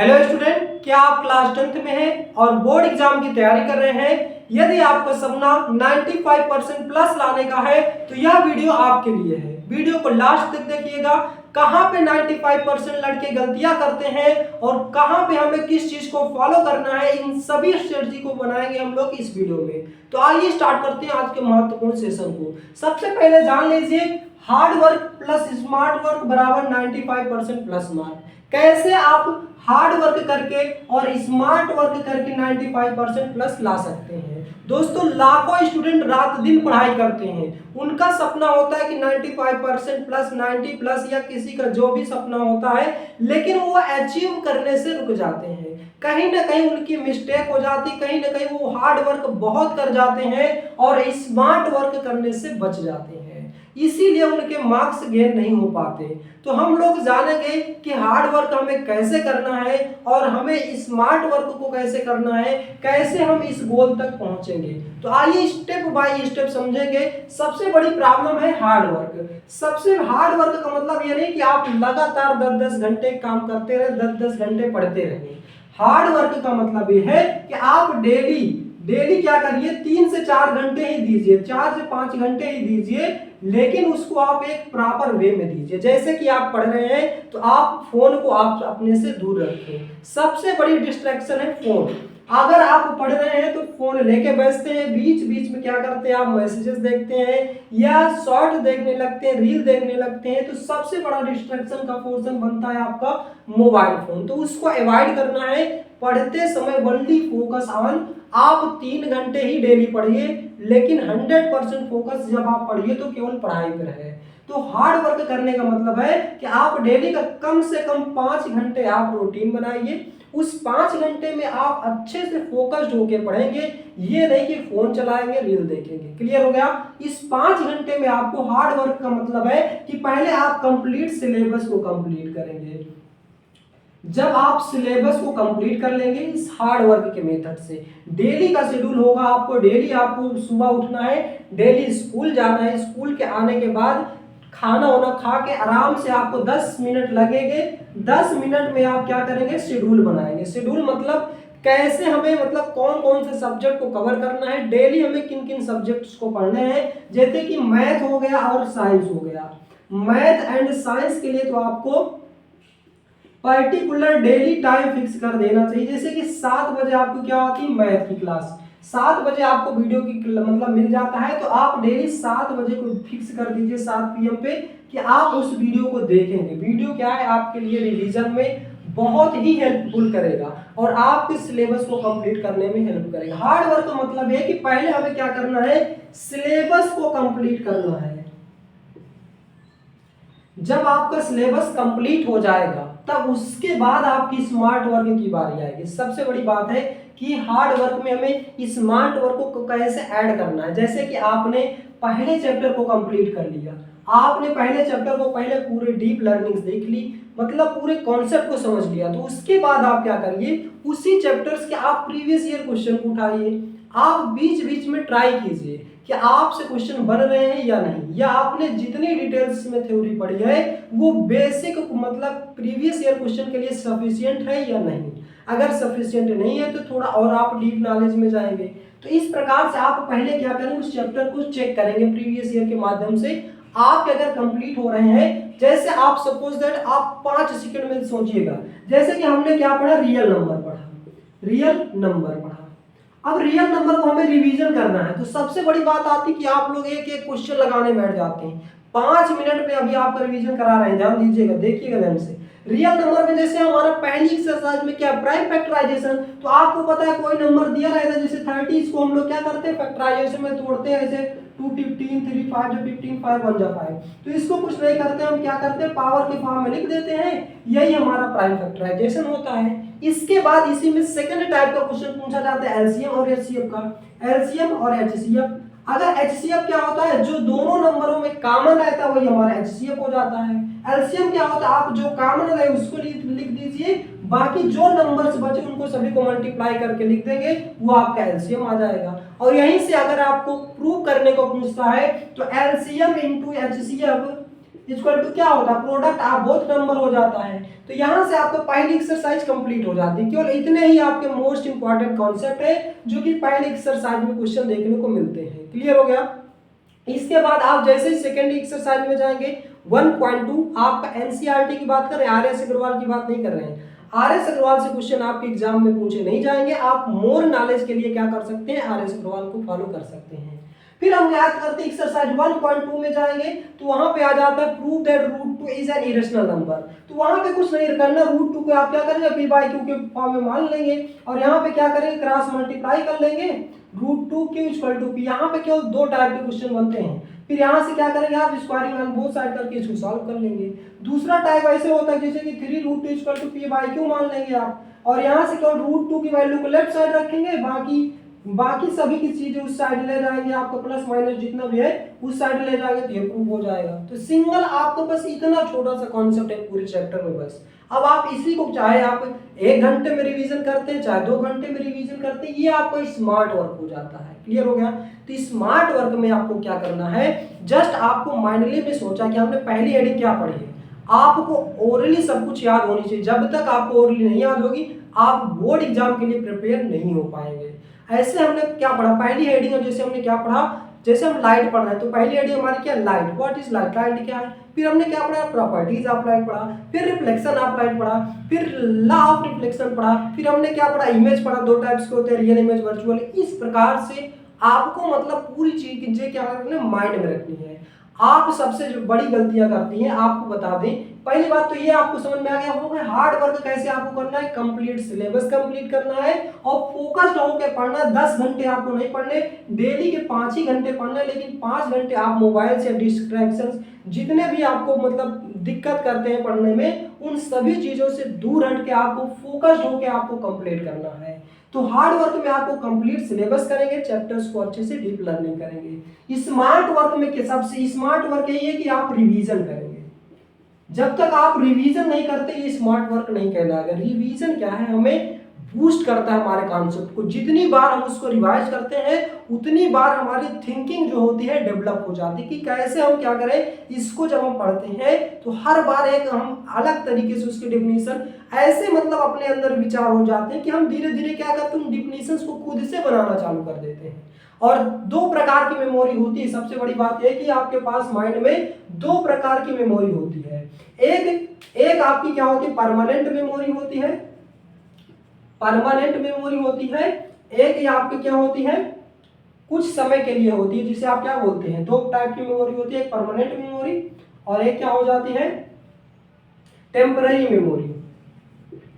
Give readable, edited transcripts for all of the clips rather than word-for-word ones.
Hello student, क्या आप class 10th में हैं और बोर्ड एग्जाम की तैयारी कर रहे हैं? यदि आपका सपना 95% प्लस लाने का है तो यह वीडियो आपके लिए है। वीडियो को लास्ट तक देखिएगा। कहां पे 95% लड़के गलतियां करते हैं और कहां पे हमें किस चीज को फॉलो करना है, इन सभी स्ट्रेटजी को बनाएंगे हम लोग इस वीडियो में। तो आइए स्टार्ट करते हैं आज के महत्वपूर्ण सेशन को। सबसे पहले जान लीजिए, hard work plus smart work बराबर 95% प्लस मार्क। कैसे आप हार्ड वर्क करके और स्मार्ट वर्क करके 95% प्लस ला सकते हैं। दोस्तों, लाखों स्टूडेंट रात दिन पढ़ाई करते हैं, उनका सपना होता है कि 95% प्लस 90 प्लस या किसी का जो भी सपना होता है, लेकिन वो अचीव करने से रुक जाते हैं। कहीं ना कहीं उनकी मिस्टेक हो जाती, कहीं ना कहीं वो हार्ड वर्क बहुत कर जाते हैं और स्मार्ट वर्क करने से बच जाते हैं, इसीलिए उनके मार्क्स गेन नहीं हो पाते। तो हम लोग जानेंगे कि हार्ड वर्क हमें कैसे करना है और हमें स्मार्ट वर्क को कैसे करना है, कैसे हम इस गोल तक पहुंचेंगे। तो आइए स्टेप बाय स्टेप समझेंगे। सबसे बड़ी प्रॉब्लम है हार्ड वर्क। सबसे हार्ड वर्क का मतलब ये नहीं कि आप लगातार 10-10 घंटे काम करते रहे, 10-10 घंटे पढ़ते रहे। हार्ड वर्क का मतलब ये है कि आप डेली क्या करिए, 3 से 4 घंटे ही दीजिए, 4 से 5 घंटे ही दीजिए, लेकिन उसको आप एक प्रॉपर वे में दीजिए। जैसे कि आप पढ़ रहे हैं तो आप फोन को आप अपने से दूर रखें। सबसे बड़ी डिस्ट्रैक्शन है फोन। अगर आप पढ़ रहे हैं तो फोन लेके बैठते हैं, बीच बीच में क्या करते हैं, आप मैसेजेस देखते हैं या शॉर्ट देखने लगते हैं, रील देखने लगते हैं, तो सबसे बड़ा डिस्ट्रैक्शन का पोर्शन बनता है आपका मोबाइल फोन। तो उसको अवॉइड करना है। पढ़ते समय ओनली फोकस ऑन, आप 3 घंटे ही डेली पढ़िए, लेकिन 100% फोकस जब आप पढ़िए तो केवल पढ़ाई पर है। तो हार्ड वर्क करने का मतलब है कि आप डेली का कम से कम 5 घंटे आप रूटीन बनाइए। उस 5 घंटे में आप अच्छे से फोकस्ड होकर पढ़ेंगे, ये नहीं कि फोन चलाएंगे, रील देखेंगे। क्लियर हो गया? इस 5 घंटे में आपको हार्ड वर्क का मतलब है कि पहले आप कंप्लीट सिलेबस को कंप्लीट करेंगे। जब आप सिलेबस को कंप्लीट कर लेंगे इस हार्ड वर्क के मेथड से, डेली का शेड्यूल होगा आपको। डेली आपको सुबह उठना है, डेली स्कूल जाना है, स्कूल के आने के बाद खाना वाना खा के आराम से आपको 10 मिनट लगेंगे। 10 मिनट में आप क्या करेंगे, शेड्यूल बनाएंगे। शेड्यूल मतलब कैसे हमें, मतलब कौन कौन से सब्जेक्ट को कवर करना है, डेली हमें किन किन सब्जेक्ट्स को पढ़ने हैं। जैसे कि मैथ हो गया और साइंस हो गया। मैथ एंड साइंस के लिए तो आपको पर्टिकुलर डेली टाइम फिक्स कर देना चाहिए। जैसे कि 7 बजे आपको क्या होती है, मैथ की क्लास। 7 बजे आपको वीडियो की मतलब मिल जाता है, तो आप डेली 7 बजे को फिक्स कर दीजिए, 7 PM पे, कि आप उस वीडियो को देखेंगे। वीडियो क्या है, आपके लिए रिवीजन में बहुत ही हेल्पफुल करेगा और आपके सिलेबस को कंप्लीट करने में हेल्प करेगा। हार्ड वर्क का मतलब है कि पहले हमें क्या करना है, सिलेबस को कंप्लीट करना है। जब आपका सिलेबस कंप्लीट हो जाएगा तब उसके बाद आपकी स्मार्ट वर्क की बारी आएगी। सबसे बड़ी बात है कि हार्ड वर्क में हमें स्मार्ट वर्क को कैसे ऐड करना है। जैसे कि आपने पहले चैप्टर को कंप्लीट कर लिया, आपने पहले चैप्टर को पहले पूरे डीप लर्निंग्स देख ली, मतलब पूरे कॉन्सेप्ट को समझ लिया, तो उसके बाद आप क्या करिए, उसी चैप्टर्स के आप प्रीवियस ईयर क्वेश्चन को उठाइए। आप बीच बीच में ट्राई कीजिए कि आपसे क्वेश्चन बन रहे हैं या नहीं, या आपने जितनी डिटेल्स में थ्योरी पढ़ी है वो बेसिक मतलब प्रीवियस ईयर क्वेश्चन के लिए सफिशिएंट है या नहीं। अगर सफिशिएंट नहीं है तो थोड़ा और आप डीप नॉलेज में जाएंगे। तो इस प्रकार से आप पहले क्या करेंगे, उस चैप्टर को चेक करेंगे प्रीवियस ईयर के माध्यम से। आपके अगर कंप्लीट हो रहे हैं, जैसे आप सपोज दैट आप 5 सेकंड में सोचिएगा, जैसे कि हमने क्या पढ़ा, रियल नंबर पढ़ा, रियल नंबर पढ़ा। अब रियल नंबर को हमें रिवीजन करना है, तो सबसे बड़ी बात आती है कि आप लोग एक एक क्वेश्चन लगाने बैठ जाते हैं। 5 मिनट में अभी आपका रिवीजन करा रहे हैं, ध्यान दीजिएगा, देखिएगा ध्यान से। रियल नंबर में जैसे हमारा पहली एक्सरसाइज में क्या, प्राइम फैक्टराइजेशन, तो आपको पता है कोई नंबर दिया रहता है, जैसे 30, इसको हम लोग क्या करते हैं, फैक्टराइजेशन में तोड़ते हैं, ऐसे 2 15 3 5 जो 15 5 1 जा 5। तो इसको कुछ नहीं करते, हम क्या करते हैं, पावर के फॉर्म में लिख देते हैं। यही हमारा प्राइम फैक्टराइजेशन होता है। इसके बाद इसी में सेकंड टाइप का क्वेश्चन पूछा जाता है एलसीएम और एचसीएफ का। एलसीएम और एचसीएफ, अगर एचसीएफ क्या होता है, जो दोनों नंबरों में कॉमन रहता है वही हमारा एचसीएफ हो जाता है। एलसीएम क्या होता है, आप जो कॉमन रहे उसको लिख दीजिए, बाकी जो नंबर्स बचे उनको सभी को मल्टीप्लाई करके लिख देंगे, वो आपका एलसीएम आ जाएगा। और यहीं से अगर आपको प्रूव करने को पूछता है तो LCM into HCF equal to क्या होता है, प्रोडक्ट ऑफ बोथ नंबर हो जाता है। तो यहाँ से आपको पहली एक्सरसाइज कंप्लीट हो जाती है। केवल इतने ही आपके मोस्ट इंपॉर्टेंट कॉन्सेप्ट है जो कि पहले एक्सरसाइज में क्वेश्चन देखने को मिलते हैं। क्लियर हो गया। इसके बाद आप जैसे ही सेकेंड एक्सरसाइज में जाएंगे 1.2 आपका एनसीईआरटी की बात कर रहे हैं, आर.एस. अग्रवाल की बात नहीं कर रहे हैं। आर.एस. अग्रवाल से क्वेश्चन आपके एग्जाम में पूछे नहीं जाएंगे। आप मोर नॉलेज के लिए क्या कर सकते हैं, आर.एस. अग्रवाल को फॉलो कर सकते हैं। फिर हम याद करते हैं एक्सरसाइज 1.2 में जाएंगे तो वहां पे आ जाता है prove that root 2 is an irrational number. तो वहां पे कुछ नहीं करना, रूट 2 को आप क्या करेंगे, p बाई क्यू के फॉर्म में मान लेंगे और यहाँ पे क्या करेंगे, क्रॉस मल्टीप्लाई कर लेंगे, root 2 Q equal to p। यहाँ पे केवल दो टाइप के क्वेश्चन बनते हैं। फिर यहाँ से क्या करेंगे, आप स्क्वायरिंग ऑन बोथ साइड करके इसको सॉल्व कर लेंगे। दूसरा टाइप ऐसे होता है जैसे कि 3 root 2 equal to p by Q मान लेंगे आप, और यहाँ से केवल रूट 2 की वैल्यू को लेफ्ट साइड रखेंगे, बाकी सभी की चीजें उस साइड ले जाएंगे, आपको प्लस माइनस जितना भी है उस साइड ले जाएंगे तो ये प्रूव हो जाएगा। तो सिंगल आपको बस इतना छोटा सा कॉन्सेप्ट है पूरे चैप्टर में बस। अब आप इसी को चाहे आप 1 घंटे में रिवीजन करते हैं चाहे 2 घंटे में रिवीजन करते हैं, ये आपका स्मार्ट वर्क हो जाता है। क्लियर हो गया। तो स्मार्ट वर्क में आपको क्या करना है, जस्ट आपको माइंडली में सोचा कि हमने पहली हेडिंग क्या पढ़ी है, आपको ओरली सब कुछ याद होनी चाहिए। जब तक आपको ओरली नहीं याद होगी आप बोर्ड एग्जाम के लिए प्रिपेयर नहीं हो पाएंगे। ऐसे हमने क्या पढ़ा, पहली हेडिंग में जैसे हमने क्या पढ़ा, जैसे हम लाइट पढ़ रहे हैं तो पहली हेडिंग हमारी क्या, light, what is light, light क्या है। फिर हमने क्या पढ़ा, प्रॉपर्टीज ऑफ लाइट पढ़ा, फिर रिफ्लेक्शन ऑफ लाइट पढ़ा, फिर लॉ ऑफ रिफ्लेक्शन पढ़ा, फिर हमने क्या पढ़ा, इमेज पढ़ा, दो टाइप्स के होते हैं, रियल इमेज, वर्चुअल। इस प्रकार से आपको मतलब पूरी चीजें क्या करनी है, माइंड में रखनी है। आप सबसे जो बड़ी गलतियां करती हैं आपको बता दें, पहली बात तो ये आपको समझ में आ गया होगा हार्ड वर्क कैसे आपको करना है, कंप्लीट सिलेबस कंप्लीट करना है और फोकस्ड होकर पढ़ना है। 10 घंटे आपको नहीं पढ़ने, डेली के 5 ही घंटे पढ़ना है, लेकिन 5 घंटे आप मोबाइल से डिस्ट्रैक्शंस जितने भी आपको मतलब दिक्कत करते हैं पढ़ने में, उन सभी चीजों से दूर हट के आपको फोकस्ड होकर आपको कंप्लीट करना है। तो हार्ड वर्क में आपको कंप्लीट सिलेबस करेंगे, चैप्टर्स को अच्छे से डीप लर्निंग करेंगे। स्मार्ट वर्क में सबसे स्मार्ट वर्क यही है कि आप रिवीजन करेंगे। जब तक आप रिवीजन नहीं करते ये स्मार्ट वर्क नहीं कहलाएगा। रिवीजन क्या है, हमें बूस्ट करता है हमारे कॉन्सेप्ट को। जितनी बार हम उसको रिवाइज करते हैं उतनी बार हमारी थिंकिंग जो होती है डेवलप हो जाती है कि कैसे हम क्या करें। इसको जब हम पढ़ते हैं तो हर बार एक हम अलग तरीके से उसके डेफिनेशन ऐसे मतलब अपने अंदर विचार हो जाते हैं कि हम धीरे धीरे क्या करते हैं, डिफिनेशंस को खुद से बनाना चालू कर देते हैं। और 2 प्रकार की मेमोरी होती है। सबसे बड़ी बात यह है कि आपके पास माइंड में 2 प्रकार की मेमोरी होती है। एक आपकी क्या होती है, परमानेंट मेमोरी होती है, परमानेंट मेमोरी होती है। एक ये आपकी क्या होती है, कुछ समय के लिए होती है, जिसे आप क्या बोलते हैं, 2 टाइप की मेमोरी होती है, एक परमानेंट मेमोरी और एक क्या हो जाती है, टेम्पररी मेमोरी।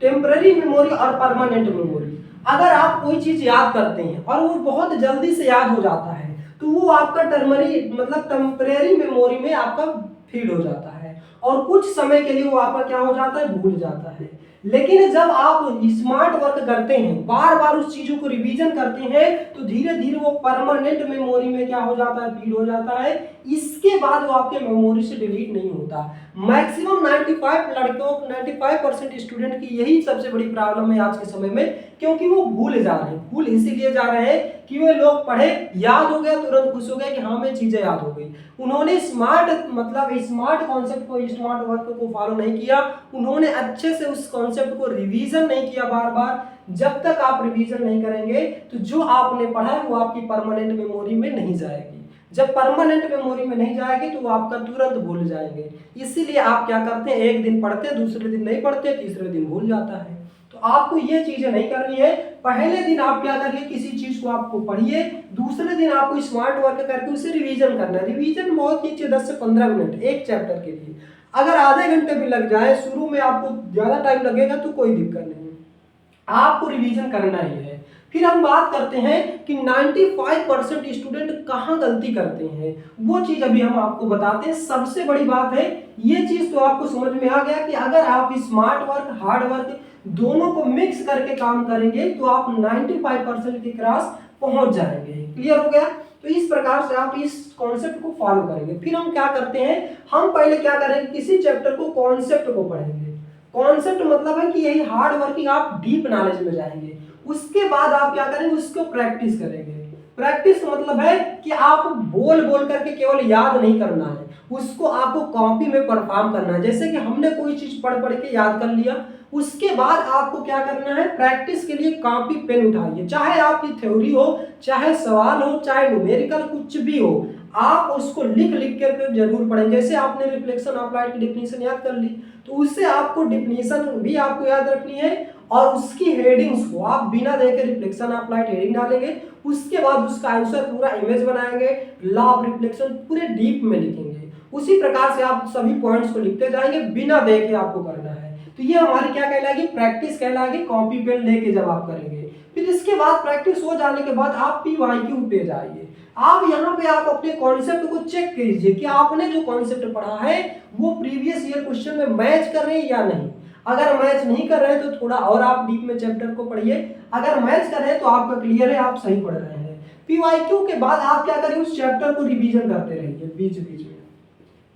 टेम्पररी मेमोरी और परमानेंट मेमोरी, अगर आप कोई चीज याद करते हैं और वो बहुत जल्दी से याद हो जाता है तो वो आपका टेम्परेरी मेमोरी में आपका फीड हो जाता है और कुछ समय के लिए वो आपका क्या हो जाता है, भूल जाता है। लेकिन जब आप स्मार्ट वर्क करते हैं, बार बार उस चीजों को रिवीजन करते हैं तो धीरे धीरे वो परमानेंट मेमोरी में क्या हो जाता है, फीड हो जाता है। इसके बाद वो आपके मेमोरी से डिलीट नहीं होता। मैक्सिमम 95% स्टूडेंट की यही सबसे बड़ी प्रॉब्लम है आज के समय में, क्योंकि वो भूल जा रहे हैं। भूल इसीलिए जा रहे हैं कि वे लोग पढ़े, याद हो गया, तुरंत खुश हो गए कि हाँ हमें चीजें याद हो गई। उन्होंने स्मार्ट कॉन्सेप्ट को, स्मार्ट वर्क को फॉलो नहीं किया। उन्होंने अच्छे से उस कॉन्सेप्ट को रिवीजन नहीं किया बार बार। जब तक आप रिवीजन नहीं करेंगे तो जो आपने पढ़ा है वो आपकी परमानेंट मेमोरी में नहीं जाएगी। जब परमानेंट मेमोरी में नहीं जाएगी तो वो आपका तुरंत भूल जाएंगे। इसीलिए आप क्या करते हैं, एक दिन पढ़ते हैं, दूसरे दिन नहीं पढ़ते, तीसरे दिन भूल जाता है। तो आपको ये चीजें नहीं करनी है। पहले दिन आप क्या करिए, किसी चीज को आपको पढ़िए, दूसरे दिन आपको स्मार्ट वर्क करके उसे रिवीजन करना है। रिवीजन बहुत कीजिए 10 से 15 मिनट एक चैप्टर के लिए। अगर आधे घंटे भी लग जाए, शुरू में आपको ज्यादा टाइम लगेगा तो कोई दिक्कत नहीं, आपको रिवीजन करना ही है। फिर हम बात करते हैं कि 95% स्टूडेंट कहाँ गलती करते हैं, वो चीज अभी हम आपको बताते हैं। सबसे बड़ी बात है, ये चीज तो आपको समझ में आ गया कि अगर आप स्मार्ट वर्क हार्ड वर्क दोनों को मिक्स करके काम करेंगे तो आप 95% के क्रॉस पहुंच जाएंगे। क्लियर हो गया। तो इस प्रकार से आप इस कॉन्सेप्ट को फॉलो करेंगे। फिर हम क्या करते हैं, हम पहले क्या करेंगे, किसी चैप्टर को कॉन्सेप्ट को पढ़ेंगे। कॉन्सेप्ट मतलब है कि यही हार्ड वर्किंग, आप डीप नॉलेज में जाएंगे। उसके बाद आप क्या करेंगे, उसको प्रैक्टिस करेंगे। प्रैक्टिस का मतलब है कि आप बोल बोल करके केवल याद नहीं करना है, उसको आपको कॉपी में परफॉर्म करना है। जैसे कि हमने कोई चीज पढ़ पढ़ के याद कर लिया, उसके बाद आपको क्या करना है, प्रैक्टिस के लिए कॉपी पेन उठाइए, चाहे आपकी थ्योरी हो, चाहे सवाल हो, चाहे न्यूमेरिकल कुछ भी हो, आप उसको लिख लिख कर जरूर पढ़ें। जैसे आपने रिफ्लेक्शन ऑफ लाइट की डेफिनेशन याद कर ली, तो उससे आपको डेफिनेशन भी आपको याद रखनी है और उसकी हेडिंग्स को आप बिना देखे रिफ्लेक्शन ऑफ लाइट हेडिंग डालेंगे, उसके बाद उसका आंसर पूरा इमेज बनाएंगे, लॉ ऑफ रिफ्लेक्शन पूरे डीप में लिखेंगे। उसी प्रकार से आप सभी पॉइंट्स को लिखते जाएंगे, बिना देखे आपको करना है। तो ये हमारी क्या कहलाएगी, प्रैक्टिस कहलाएगी, कॉपी पेन लेके जब आप करेंगे। फिर इसके बाद प्रैक्टिस हो जाने के बाद आप PYQ पे जाइए। आप यहाँ पे आप अपने कॉन्सेप्ट को चेक कीजिए कि आपने जो कॉन्सेप्ट पढ़ा है वो प्रीवियस ईयर क्वेश्चन में मैच कर रहे हैं या नहीं। अगर मैच नहीं कर रहे हैं तो थोड़ा और आप डीप में चैप्टर को पढ़िए, अगर मैच कर रहे हैं तो आपका क्लियर है, आप सही पढ़ रहे हैं। PYQ के बाद आप क्या करिए, उस चैप्टर को रिवीजन करते रहिए, बीच बीच में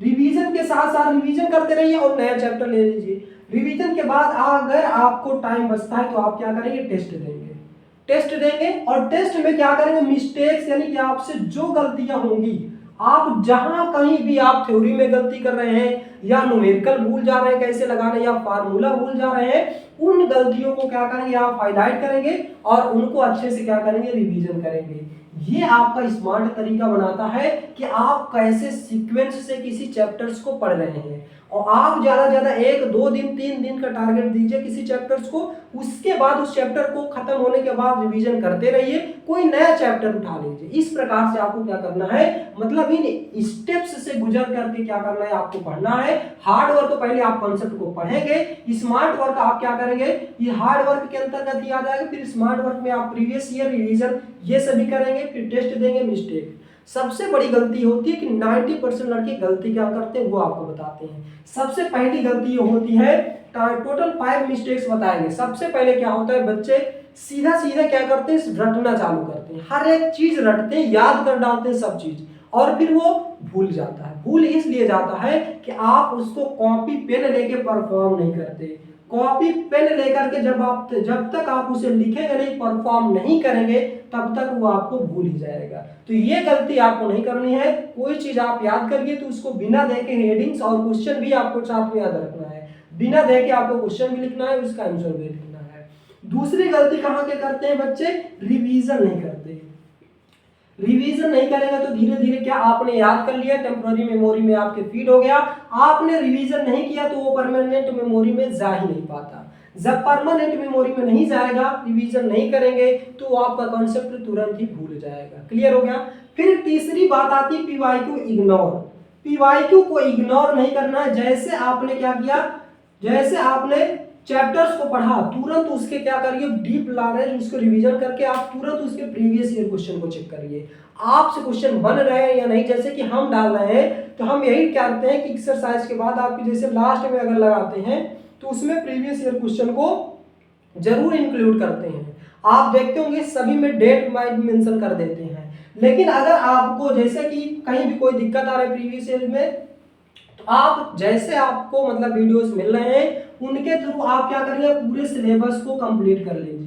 रिवीजन के साथ साथ रिवीजन करते रहिए और नया चैप्टर ले लीजिए। रिवीजन के बाद अगर आपको टाइम बचता है तो आप क्या करेंगे, टेस्ट देंगे। टेस्ट देंगे और टेस्ट में क्या करेंगे, मिस्टेक्स यानी कि आपसे जो गलतियां होंगी, आप जहां कहीं भी आप थ्योरी में गलती कर रहे हैं या न्यूमेरिकल भूल जा रहे हैं कैसे लगाना, या फार्मूला भूल जा रहे हैं, उन गलतियों को क्या करेंगे, आप हाईलाइट करेंगे और उनको अच्छे से क्या करेंगे, रिवीजन करेंगे। ये आपका स्मार्ट तरीका बनाता है कि आप कैसे सीक्वेंस से किसी चैप्टर्स को पढ़ रहे हैं। और आप ज्यादा ज्यादा 1 2 दिन 3 दिन का टारगेट दीजिए किसी चैप्टर्स को, उसके बाद उस चैप्टर को खत्म होने के बाद रिवीजन करते रहिए, कोई नया चैप्टर उठा लीजिए। इस प्रकार से आपको क्या करना है, मतलब इन स्टेप्स से गुजर करके क्या करना है, आपको पढ़ना है। हार्ड वर्क तो पहले आप कॉन्सेप्ट को पढ़ेंगे, स्मार्ट वर्क आप क्या करेंगे, ये हार्ड वर्क के अंतर्गत ही आ जाएगा। फिर स्मार्ट वर्क में आप प्रीवियस ईयर रिवीजन ये सभी करेंगे, फिर टेस्ट देंगे। मिस्टेक सबसे बड़ी गलती होती है कि 90% लड़के गलती क्या करते हैं वो आपको बताते हैं। सबसे पहली गलती ये होती है, टोटल 5 मिस्टेक्स बताएंगे। सबसे पहले क्या होता है, बच्चे सीधा सीधा क्या करते हैं, रटना चालू करते हैं, हर एक चीज रटते हैं, याद कर डालते हैं सब चीज, और फिर वो भूल जाता है। भूल इसलिए जाता है कि आप उसको कॉपी पेन लेके परफॉर्म नहीं करते। कॉपी पेन लेकर के जब तक आप उसे लिखेंगे नहीं, परफॉर्म नहीं करेंगे, तब तक वो आपको भूल ही जाएगा। तो ये गलती आपको नहीं करनी है। कोई चीज आप याद करिए तो उसको बिना देखे हेडिंग्स और क्वेश्चन भी आपको साथ में याद रखना है, बिना देखे आपको क्वेश्चन भी लिखना है, उसका आंसर भी लिखना है। दूसरी गलती कहाँ के करते हैं बच्चे, रिवीजन नहीं करते। रिवीजन नहीं करेंगे तो धीरे धीरे क्या आपने याद कर लिया, टेम्पररी मेमोरी में आपके फीड हो गया, आपने रिवीजन नहीं किया तो वो परमानेंट मेमोरी में जा ही नहीं पाता। जब परमानेंट मेमोरी में नहीं जाएगा, रिवीजन नहीं करेंगे, तो आपका कॉन्सेप्ट तुरंत ही भूल जाएगा। क्लियर हो गया। फिर तीसरी बात आती है PYQ इग्नोर। PYQ को इग्नोर नहीं करना है। जैसे आपने क्या किया, जैसे आपने चैप्टर्स को पढ़ा, तुरंत उसके क्या करिए, डीप नॉलेज उसको रिवीजन करके आप तुरंत उसके प्रीवियस ईयर क्वेश्चन को चेक करिए, आपसे क्वेश्चन बन रहे हैं या नहीं। जैसे कि हम डाल रहे हैं तो हम यही करते हैं कि एक्सरसाइज के बाद आपकी जैसे लास्ट में अगर लगाते हैं तो उसमें प्रीवियस ईयर क्वेश्चन को जरूर इंक्लूड करते हैं। आप देखते होंगे सभी में डेट वाइज मेंशन कर देते हैं। लेकिन अगर आपको जैसे कि कहीं भी कोई दिक्कत आ रही है प्रीवियस ईयर में, तो आप जैसे आपको मतलब वीडियोस मिल रहे हैं उनके थ्रू आप क्या करेंगे, पूरे सिलेबस को कंप्लीट कर लीजिए।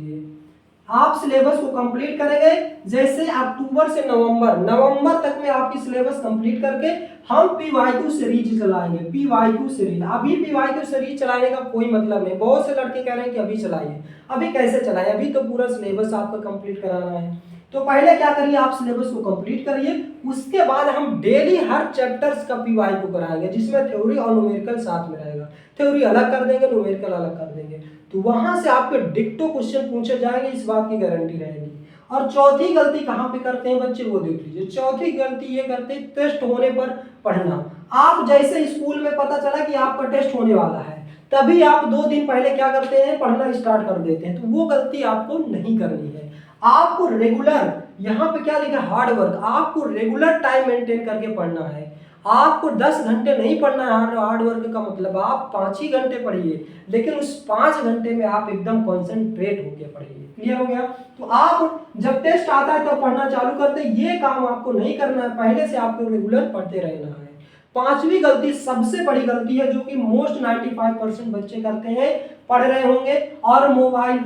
आप सिलेबस को कंप्लीट करेंगे, जैसे अक्टूबर से नवंबर तक में आपकी सिलेबस कंप्लीट करके हम PYQ सीरीज चलाएंगे। PYQ सीरीज, अभी PYQ सीरीज चलाने का कोई मतलब नहीं। बहुत से लड़के कह रहे हैं कि अभी चलाइए, अभी कैसे चलाएं, अभी तो पूरा सिलेबस आपका कंप्लीट कराना है। तो पहले क्या करिए, आप सिलेबस को कंप्लीट करिए, उसके बाद हम डेली हर चैप्टर्स का PYQ कराएंगे, जिसमें थ्योरी और न्यूमेरिकल साथ में रहेगा। थ्योरी अलग कर देंगे, न्यूमेरिकल अलग कर देंगे, तो वहां से आपके डिक्टो क्वेश्चन पूछे जाएंगे, इस बात की गारंटी रहेगी। और चौथी गलती कहाँ पे करते हैं बच्चे, वो देख लीजिए। चौथी गलती ये करते हैं, टेस्ट होने पर पढ़ना। आप जैसे स्कूल में पता चला कि आपका टेस्ट होने वाला है, तभी आप 2 दिन पहले क्या करते हैं, पढ़ना स्टार्ट कर देते हैं। तो वो गलती आपको नहीं करनी है। आपको रेगुलर, यहाँ पे क्या लिखा, हार्ड वर्क, आपको रेगुलर टाइम मेंटेन करके पढ़ना है। आपको 10 घंटे नहीं पढ़ना है हार्ड वर्क का मतलब, आप 5 ही घंटे पढ़िए, लेकिन उस 5 घंटे में आप एकदम कॉन्सेंट्रेट होकर पढ़िए। क्लियर हो गया। तो आप जब टेस्ट आता है तब तो पढ़ना चालू करते हैं, ये काम आपको नहीं करना है, पहले से आपको रेगुलर पढ़ते रहना है। पांचवी गलती सबसे बड़ी गलती है, जो कि मोस्ट 95% बच्चे करते हैं, पढ़ रहे होंगे और मोबाइल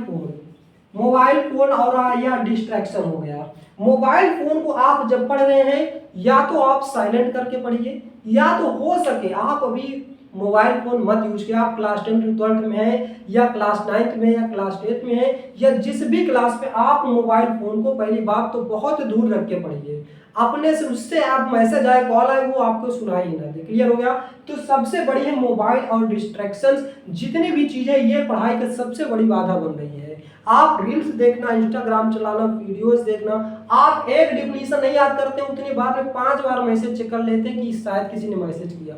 फोन और या डिस्ट्रैक्शन हो गया। मोबाइल फोन को आप जब पढ़ रहे हैं या तो आप साइलेंट करके पढ़िए, या तो हो सके आप अभी मोबाइल फोन मत यूज किया। आप क्लास 10 12th में है या क्लास 9th में या क्लास 8th में है या जिस भी क्लास में, आप मोबाइल फोन को पहली बात तो बहुत दूर रख के पढ़िए। अपने से उससे आप मैसेज आए, कॉल आए, वो आपको सुनाई ही ना दे। क्लियर हो गया? तो सबसे बड़ी है मोबाइल और डिस्ट्रैक्शंस, जितनी भी चीजें ये पढ़ाई का सबसे बड़ी बाधा बन रही है। आप रील्स देखना, इंस्टाग्राम चलाना, वीडियोस देखना, आप एक डिफिनीशन नहीं याद करते उतनी बार में 5 बार मैसेज चेक कर लेते हैं कि शायद किसी ने मैसेज किया।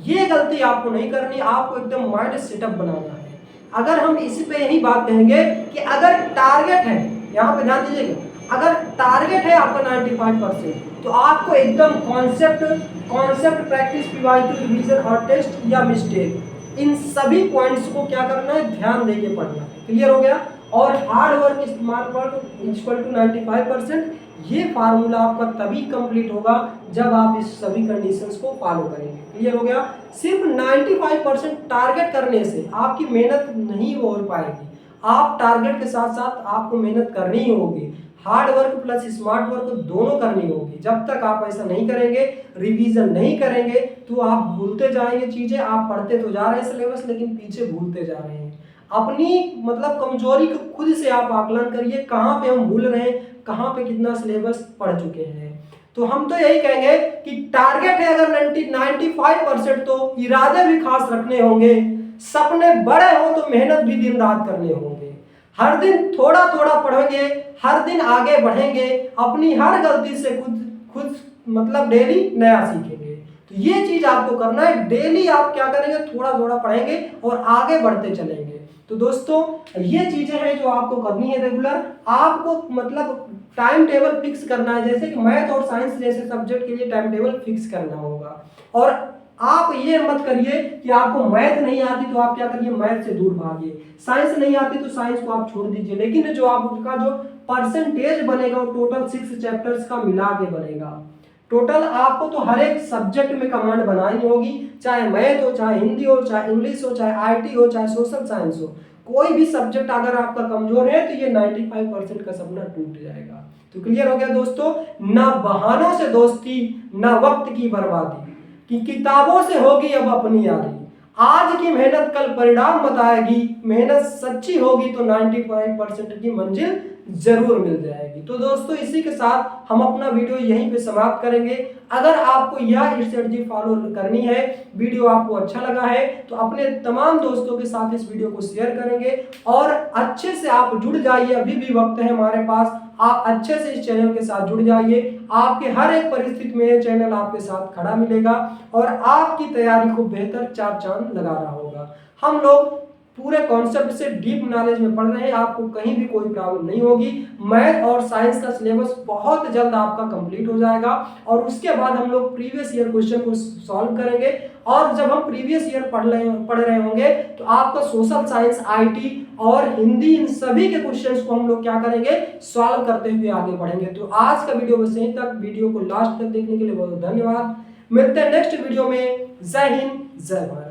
ये गलती आपको नहीं करनी, आपको एकदम माइंड सेटअप बनाना है। अगर हम इसी पे यही बात कहेंगे कि अगर टारगेट है, यहाँ पे ध्यान दीजिएगा, अगर टारगेट है आपका 95% तो आपको एकदम कॉन्सेप्ट प्रैक्टिस, PYQ, रिवीजन और टेस्ट या मिस्टेक, इन सभी पॉइंट्स को क्या करना है, ध्यान देके पढ़ना है। क्लियर हो गया? और hard work smart work equal to 95%, ये फार्मूला आपका तभी कंप्लीट होगा जब आप इस सभी कंडीशंस को फॉलो करेंगे। क्लियर हो गया? सिर्फ 95% टारगेट करने से आपकी मेहनत नहीं हो पाएगी। आप टारगेट के साथ साथ आपको मेहनत करनी ही होगी। Hard work plus smart work दोनों करनी होगी। जब तक आप ऐसा नहीं करेंगे, रिवीजन नहीं करेंगे, तो आप भूलते जाएंगे चीजें। आप पढ़ते तो जा रहे हैं सिलेबस, लेकिन पीछे भूलते जा रहे हैं। अपनी मतलब कमजोरी को खुद से आप आकलन करिए, कहाँ पे हम भूल रहे हैं, कहाँ पे कितना सिलेबस पढ़ चुके हैं। तो हम तो यही कहेंगे कि टारगेट है अगर 95%, तो इरादे भी खास रखने होंगे, सपने बड़े हो तो मेहनत भी दिन रात करने होंगे। हर दिन थोड़ा थोड़ा पढ़ेंगे, हर दिन आगे बढ़ेंगे, अपनी हर गलती से खुद मतलब डेली नया सीखेंगे। तो ये चीज आपको करना है। डेली आप क्या करेंगे, थोड़ा थोड़ा पढ़ेंगे और आगे बढ़ते चलेंगे। तो दोस्तों ये चीजें हैं जो आपको करनी है रेगुलर। आपको मतलब टाइम टेबल फिक्स करना है, जैसे कि मैथ और साइंस जैसे सब्जेक्ट के लिए टाइम टेबल फिक्स करना होगा। और आप ये मत करिए कि आपको मैथ नहीं आती तो आप क्या करिए, मैथ से दूर भागिए। साइंस नहीं आती तो साइंस को आप छोड़ दीजिए, लेकिन जो आपका जो परसेंटेज बनेगा वो टोटल 6 चैप्टर्स का मिला के बनेगा। टोटल आपको तो हर एक सब्जेक्ट में कमांड बनानी होगी, चाहे मैथ हो, चाहे हिंदी हो, चाहे इंग्लिश हो, चाहे IT हो, चाहे सोशल साइंस हो। कोई भी सब्जेक्ट अगर आपका कमजोर है तो ये 95% का सपना टूट जाएगा। तो क्लियर हो गया दोस्तों? ना बहानों से दोस्ती, ना वक्त की बर्बादी, कि किताबों से होगी अब अपनी यारी। आज की मेहनत कल परिणाम बताएगी, मेहनत सच्ची होगी तो 95% की मंजिल जरूर मिल जाएगी। तो दोस्तों इसी के साथ हम अपना वीडियो यहीं पे समाप्त करेंगे। अगर आपको यह स्ट्रेटजी फॉलो करनी है, वीडियो आपको अच्छा लगा है, तो अपने तमाम दोस्तों के साथ इस वीडियो को शेयर करेंगे और अच्छे से आप जुड़ जाइए। अभी भी वक्त है हमारे पास, आप अच्छे से इस चैनल के साथ जुड़ जाइए। आपके हर एक परिस्थिति में ये चैनल आपके साथ खड़ा मिलेगा और आपकी तैयारी को बेहतर चार चांद लगा रहा होगा। हम लोग पूरे कॉन्सेप्ट से डीप नॉलेज में पढ़ रहे हैं, आपको कहीं भी कोई प्रॉब्लम नहीं होगी। मैथ और साइंस का सिलेबस बहुत जल्द आपका कंप्लीट हो जाएगा और उसके बाद हम लोग प्रीवियस ईयर क्वेश्चन को सॉल्व करेंगे। और जब हम प्रीवियस ईयर पढ़ रहे होंगे तो आपका सोशल साइंस, IT और हिंदी, इन सभी के क्वेश्चंस को हम लोग क्या करेंगे, सॉल्व करते हुए आगे बढ़ेंगे। तो आज का वीडियो बस यहीं तक। वीडियो को लास्ट तक देखने के लिए बहुत धन्यवाद। मिलते हैं नेक्स्ट वीडियो में। जय हिंद, जय भारत।